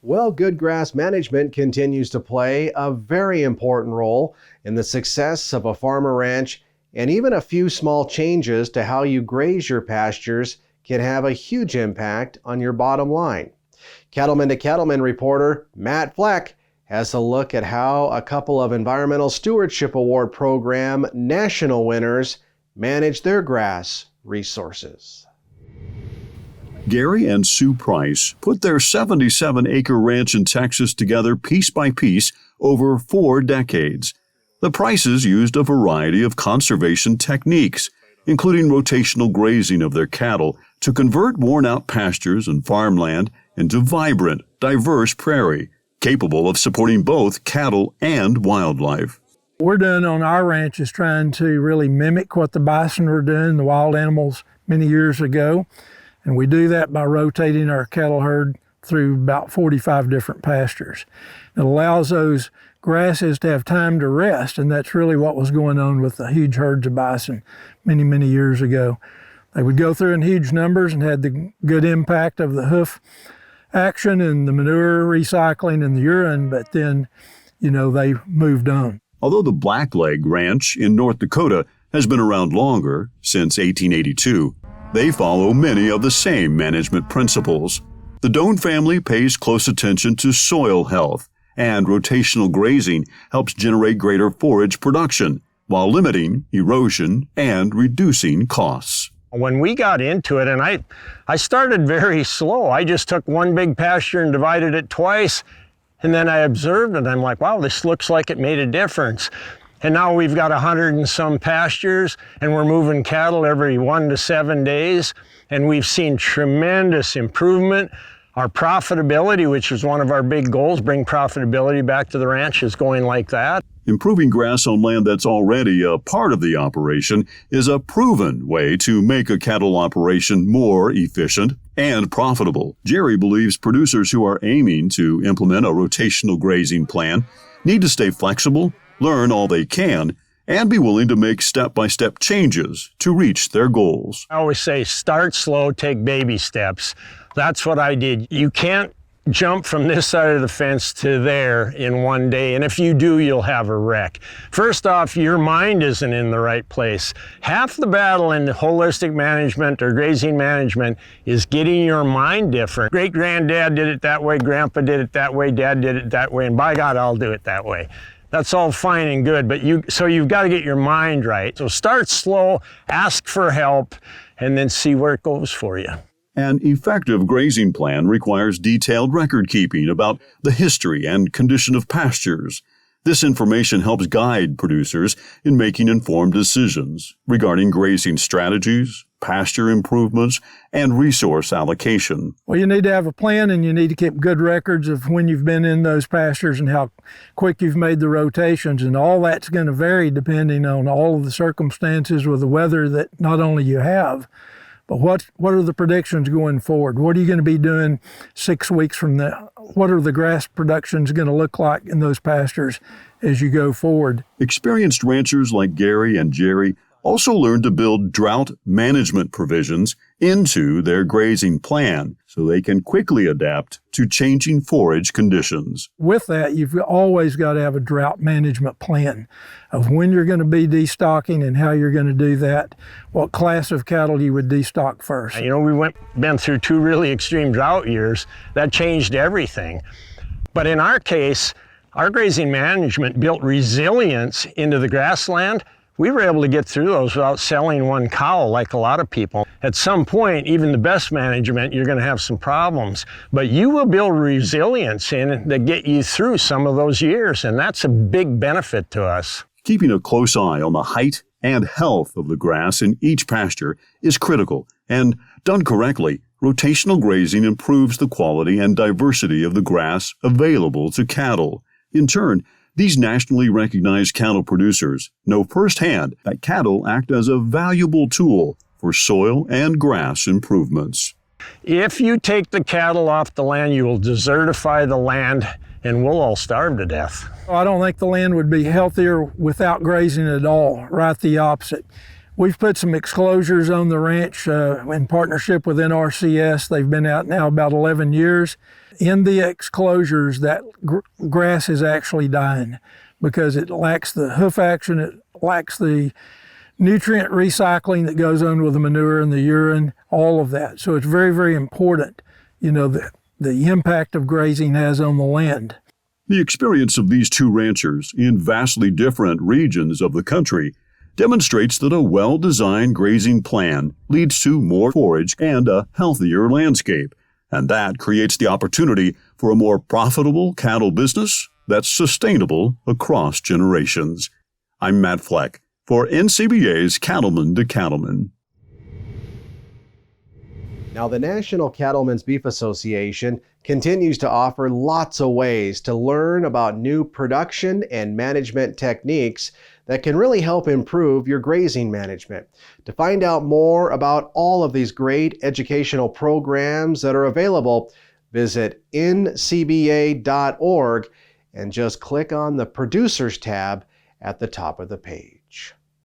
Well, good grass management continues to play a very important role in the success of a farmer ranch, and even a few small changes to how you graze your pastures can have a huge impact on your bottom line. Cattleman to Cattleman reporter Matt Fleck has a look at how a couple of Environmental Stewardship Award program national winners manage their grass resources. Gary and Sue Price put their 77-acre ranch in Texas together piece by piece over 4 decades. The Prices used a variety of conservation techniques, including rotational grazing of their cattle, to convert worn-out pastures and farmland into vibrant, diverse prairie, capable of supporting both cattle and wildlife. What we're doing on our ranch is trying to really mimic what the bison were doing, the wild animals, many years ago. And we do that by rotating our cattle herd through about 45 different pastures. It allows those grasses to have time to rest, and that's really what was going on with the huge herds of bison many, many years ago. They would go through in huge numbers and had the good impact of the hoof action and the manure recycling and the urine, but then, they moved on. Although the Blackleg Ranch in North Dakota has been around longer, since 1882, they follow many of the same management principles. The Doan family pays close attention to soil health, and rotational grazing helps generate greater forage production while limiting erosion and reducing costs. When we got into it, and I started very slow. I just took one big pasture and divided it twice, and then I observed it. I'm like, wow, this looks like it made a difference. And now we've got 100 and some pastures, and we're moving cattle every 1 to 7 days, and we've seen tremendous improvement. Our profitability, which is one of our big goals, bring profitability back to the ranch, is going like that. Improving grass on land that's already a part of the operation is a proven way to make a cattle operation more efficient and profitable. Jerry believes producers who are aiming to implement a rotational grazing plan need to stay flexible, learn all they can, and be willing to make step-by-step changes to reach their goals. I always say, start slow, take baby steps. That's what I did. You can't jump from this side of the fence to there in one day, and if you do, you'll have a wreck. First off, your mind isn't in the right place. Half the battle in holistic management or grazing management is getting your mind different. Great-granddad did it that way, grandpa did it that way, dad did it that way, and by God, I'll do it that way. That's all fine and good, but you've got to get your mind right. So start slow, ask for help, and then see where it goes for you. An effective grazing plan requires detailed record keeping about the history and condition of pastures. This information helps guide producers in making informed decisions regarding grazing strategies, pasture improvements, and resource allocation. Well, you need to have a plan, and you need to keep good records of when you've been in those pastures and how quick you've made the rotations, and all that's going to vary depending on all of the circumstances with the weather that not only you have, but what are the predictions going forward? What are you going to be doing 6 weeks from now? What are the grass productions going to look like in those pastures as you go forward? Experienced ranchers like Gary and Jerry also learn to build drought management provisions into their grazing plan so they can quickly adapt to changing forage conditions. With that, you've always got to have a drought management plan of when you're going to be destocking and how you're going to do that, what class of cattle you would destock first. We've been through 2 really extreme drought years. That changed everything. But in our case, our grazing management built resilience into the grassland. We were able to get through those without selling one cow like a lot of people. At some point, even the best management, you're going to have some problems, but you will build resilience in that get you through some of those years, and that's a big benefit to us. Keeping a close eye on the height and health of the grass in each pasture is critical, and done correctly, rotational grazing improves the quality and diversity of the grass available to cattle. In turn, these nationally recognized cattle producers know firsthand that cattle act as a valuable tool for soil and grass improvements. If you take the cattle off the land, you will desertify the land, and we'll all starve to death. I don't think the land would be healthier without grazing at all, right the opposite. We've put some exclosures on the ranch in partnership with NRCS. They've been out now about 11 years. in the exclosures, that grass is actually dying because it lacks the hoof action, it lacks the nutrient recycling that goes on with the manure and the urine, all of that. So it's very, very important, the impact of grazing has on the land. The experience of these two ranchers in vastly different regions of the country demonstrates that a well-designed grazing plan leads to more forage and a healthier landscape, and that creates the opportunity for a more profitable cattle business that's sustainable across generations. I'm Matt Fleck for NCBA's Cattleman to Cattleman. Now, the National Cattlemen's Beef Association continues to offer lots of ways to learn about new production and management techniques that can really help improve your grazing management. To find out more about all of these great educational programs that are available, visit ncba.org and just click on the Producers tab at the top of the page.